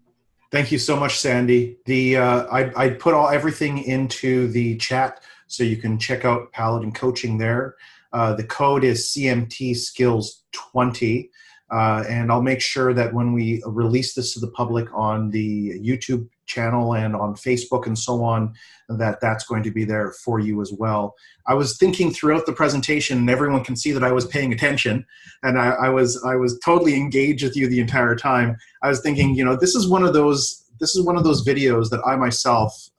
Thank you so much, Sandy. I put everything into the chat so you can check out Paladin Coaching there. The code is CMT Skills 20. And I'll make sure that when we release this to the public on the YouTube channel and on Facebook and so on, that's going to be there for you as well. I was thinking throughout the presentation, and everyone can see that I was paying attention, and I was totally engaged with you the entire time. I was thinking, this is one of those videos that I myself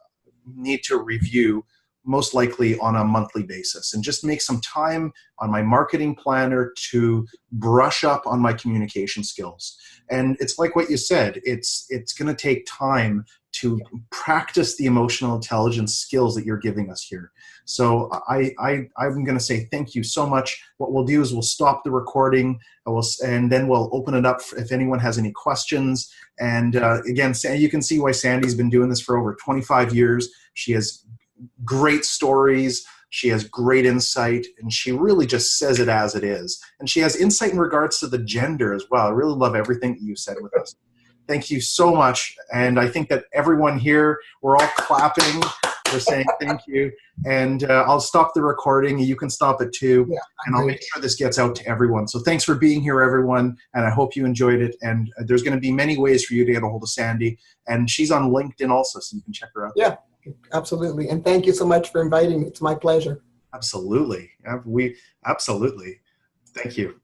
need to review, most likely on a monthly basis, and just make some time on my marketing planner to brush up on my communication skills. And it's like what you said, it's going to take time to practice the emotional intelligence skills that you're giving us here. So I'm going to say thank you so much. What we'll do is we'll stop the recording, and then we'll open it up if anyone has any questions. And again, you can see why Sandy's been doing this for over 25 years. She has great stories, she has great insight, and she really just says it as it is. And she has insight in regards to the gender as well. I really love everything that you said with us. Thank you so much. And I think that everyone here, we're all clapping. We're saying thank you. And I'll stop the recording. You can stop it too. Yeah, and I'll make sure this gets out to everyone. So thanks for being here, everyone. And I hope you enjoyed it. And there's going to be many ways for you to get a hold of Sandy. And she's on LinkedIn also, so you can check her out.
Yeah. Absolutely. And thank you so much for inviting me. It's my pleasure.
Absolutely. Absolutely. Thank you.